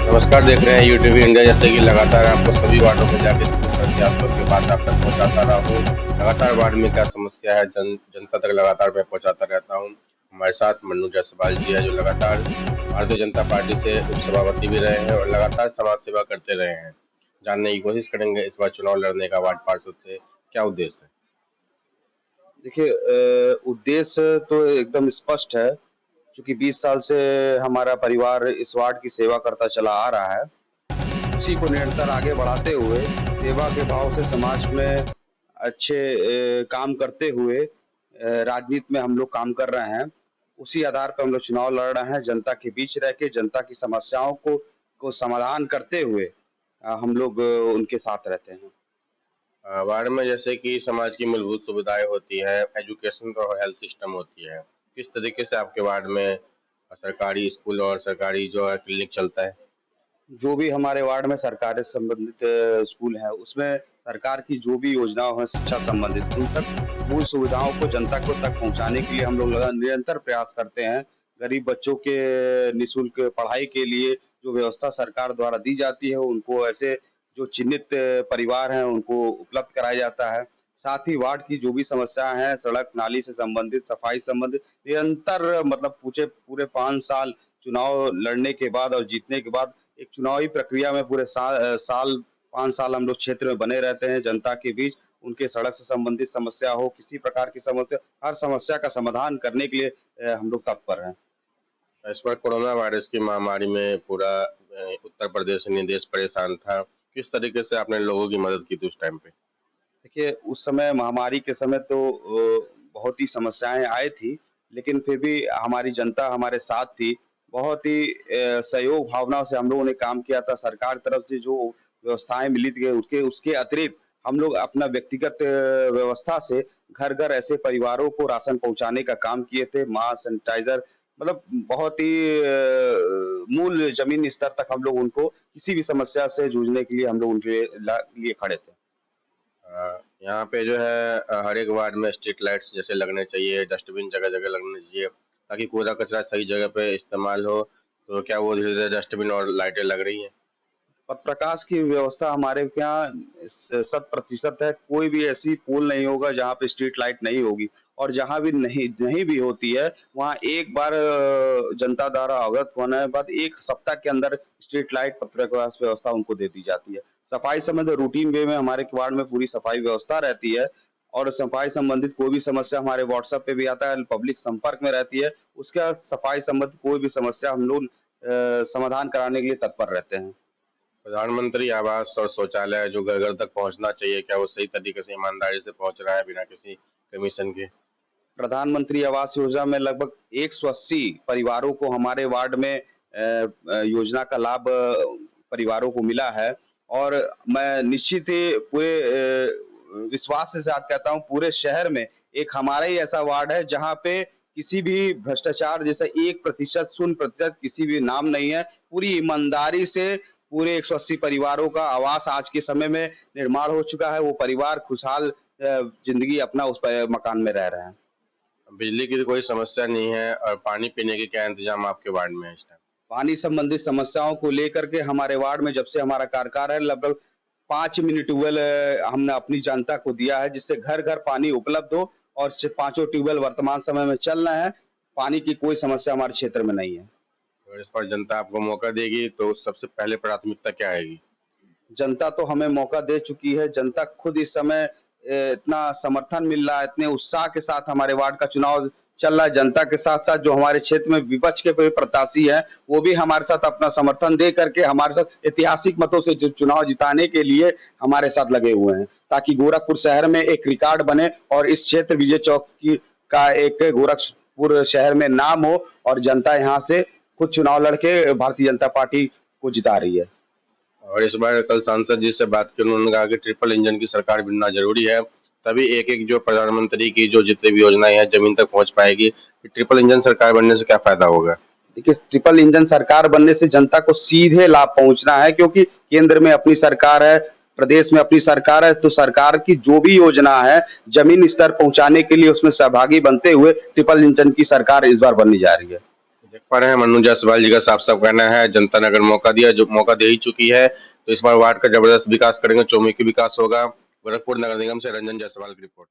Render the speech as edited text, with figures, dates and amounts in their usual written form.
नमस्कार, देख रहे हैं यूट्यूब इंडिया। जैसे कि लगातार आपको सभी वार्डों में जाके प्रत्याशियों के बात आप तक पहुंचाता रहा हूँ। लगातार वार्ड में क्या समस्या है जनता तक लगातार मैं पहुंचाता रहता हूँ। हमारे साथ मन्नू जायसवाल जी है, जो लगातार भारतीय जनता पार्टी से उपसभापति भी रहे हैं और लगातार समाज सेवा करते रहे हैं। जानने की कोशिश करेंगे इस बार चुनाव लड़ने का वार्ड पार्षद से क्या उद्देश्य है। देखिए, उद्देश्य तो एकदम स्पष्ट है। क्योंकि 20 साल से हमारा परिवार इस वार्ड की सेवा करता चला आ रहा है। उसी को निरंतर आगे बढ़ाते हुए सेवा के भाव से समाज में अच्छे काम करते हुए राजनीति में हम लोग काम कर रहे हैं। उसी आधार पर हम लोग चुनाव लड़ रहे हैं। जनता के बीच रह के जनता की समस्याओं को समाधान करते हुए हम लोग उनके साथ रहते हैं। वार्ड में जैसे कि समाज की मूलभूत सुविधाएं होती है, एजुकेशन और हेल्थ सिस्टम होती है। किस तरीके से आपके वार्ड में सरकारी स्कूल और सरकारी जो है क्लिनिक चलता है। जो भी हमारे वार्ड में सरकार से संबंधित स्कूल है, उसमें सरकार की जो भी योजनाओं हैं शिक्षा संबंधित, उन तक मूल सुविधाओं को जनता को तक पहुंचाने के लिए हम लोग निरंतर प्रयास करते हैं। गरीब बच्चों के निःशुल्क पढ़ाई के लिए जो व्यवस्था सरकार द्वारा दी जाती है, उनको ऐसे जो चिन्हित परिवार हैं, उनको उपलब्ध कराया जाता है। साथ ही वार्ड की जो भी समस्याएं हैं, सड़क नाली से संबंधित, सफाई संबंधित, निरंतर मतलब पूछे पूरे 5 साल चुनाव लड़ने के बाद और जीतने के बाद एक चुनावी प्रक्रिया में पूरे साल 5 साल हम लोग क्षेत्र में बने रहते हैं जनता के बीच। उनके सड़क से संबंधित समस्या हो, किसी प्रकार की समस्या, हर समस्या का समाधान करने के लिए हम लोग तत्पर हैं। इस बार कोरोना वायरस की महामारी में पूरा उत्तर प्रदेश और देश परेशान था। किस तरीके से आपने लोगों की मदद की थी उस टाइम पे। देखिए, उस समय महामारी के समय तो बहुत ही समस्याएँ आई थी, लेकिन फिर भी हमारी जनता हमारे साथ थी। बहुत ही सहयोग भावना से हम लोगों ने काम किया था। सरकार की तरफ से जो व्यवस्थाएँ मिली थी, उसके उसके अतिरिक्त हम लोग अपना व्यक्तिगत व्यवस्था से घर-घर ऐसे परिवारों को राशन पहुँचाने का काम किए थे। मास्क, सैनिटाइज़र, मतलब बहुत ही मूल ज़मीनी स्तर तक हम लोग उनको किसी भी समस्या से जूझने के लिए हम लोग उनके लिए खड़े थे। यहाँ पे जो है हर एक वार्ड में स्ट्रीट लाइट्स जैसे लगने चाहिए, डस्टबिन जगह जगह लगने चाहिए ताकि कूड़ा कचरा सही जगह पे इस्तेमाल हो। तो क्या वो धीरे धीरे डस्टबिन और लाइटें लग रही हैं। और प्रकाश की व्यवस्था हमारे यहाँ 100% है। कोई भी ऐसी पोल नहीं होगा जहाँ पे स्ट्रीट लाइट नहीं होगी, और जहाँ भी नहीं नहीं भी होती है, वहाँ एक बार जनता द्वारा अवगत होने के बाद 1 सप्ताह के अंदर स्ट्रीट लाइट प्रकाश व्यवस्था उनको दे दी जाती है। सफाई संबंधी रूटीन वे में हमारे वार्ड में पूरी सफाई व्यवस्था रहती है, और सफाई संबंधित कोई भी समस्या हमारे व्हाट्सएप पे भी आता है, पब्लिक संपर्क में रहती है। उसका सफाई संबंधित कोई भी समस्या हम लोग समाधान कराने के लिए तत्पर रहते हैं। प्रधानमंत्री आवास और शौचालय जो घर घर तक पहुंचना चाहिए, क्या वो सही तरीके से ईमानदारी से पहुंच रहा है बिना किसी कमीशन के। प्रधानमंत्री आवास योजना में लगभग 180 परिवारों को हमारे वार्ड में योजना का लाभ परिवारों को मिला है। और मैं निश्चित ही पूरे विश्वास के साथ कहता हूँ, पूरे शहर में एक हमारा ही ऐसा वार्ड है जहाँ पे किसी भी भ्रष्टाचार जैसा 1% 0% किसी भी नाम नहीं है। पूरी ईमानदारी से पूरे 180 परिवारों का आवास आज के समय में निर्माण हो चुका है। वो परिवार खुशहाल जिंदगी अपना उस मकान में रह रहे हैं। बिजली की तो कोई समस्या नहीं है और पानी पीने के क्या इंतजाम आपके वार्ड में है इस टाइम। पानी संबंधित समस्याओं को लेकर के हमारे वार्ड में जब से हमारा कार्यकाल है, लगभग 5 मिनी ट्यूबवेल हमने अपनी जनता को दिया है, जिससे घर-घर पानी उपलब्ध हो, और पाँचों ट्यूबवेल वर्तमान समय में चल रहे हैं। पानी की कोई समस्या हमारे क्षेत्र में नहीं है। अगर इस पर जनता आपको मौका देगी तो सबसे पहले प्राथमिकता क्या आएगी। जनता तो हमें मौका दे चुकी है। जनता खुद इस समय इतना समर्थन मिल रहा है, इतने उत्साह के साथ हमारे वार्ड का चुनाव चल रहा है। जनता के साथ-साथ जो हमारे क्षेत्र में विपक्ष के कोई प्रत्याशी हैं, वो भी हमारे साथ अपना समर्थन दे करके हमारे साथ ऐतिहासिक मतों से चुनाव जिताने के लिए हमारे साथ लगे हुए हैं, ताकि गोरखपुर शहर में एक रिकॉर्ड बने और इस क्षेत्र विजय चौक की का एक गोरखपुर शहर में नाम हो, और जनता यहाँ से खुद चुनाव लड़के भारतीय जनता पार्टी को जिता रही है। और इस बार कल सांसद जी से बात की, उन्होंने कहा कि ट्रिपल इंजन की सरकार बनना जरूरी है, तभी एक एक जो प्रधानमंत्री की जो जितनी भी योजनाएं हैं जमीन तक पहुंच पाएगी। ट्रिपल इंजन सरकार बनने से क्या फायदा होगा। देखिए, ट्रिपल इंजन सरकार बनने से जनता को सीधे लाभ पहुंचना है, क्योंकि केंद्र में अपनी सरकार है, प्रदेश में अपनी सरकार है, तो सरकार की जो भी योजना है जमीन स्तर पहुंचाने के लिए उसमें सहभागी बनते हुए ट्रिपल इंजन की सरकार इस बार बनने जा रही है। देख पा रहे हैं मन्नू जायसवाल जी का साफ साफ कहना है जनता ने अगर मौका दिया, जो मौका दे ही चुकी है, तो इस बार वार्ड का जबरदस्त विकास करेंगे, चौमुखी विकास होगा। गोरखपुर नगर निगम से रंजन जायसवाल की रिपोर्ट।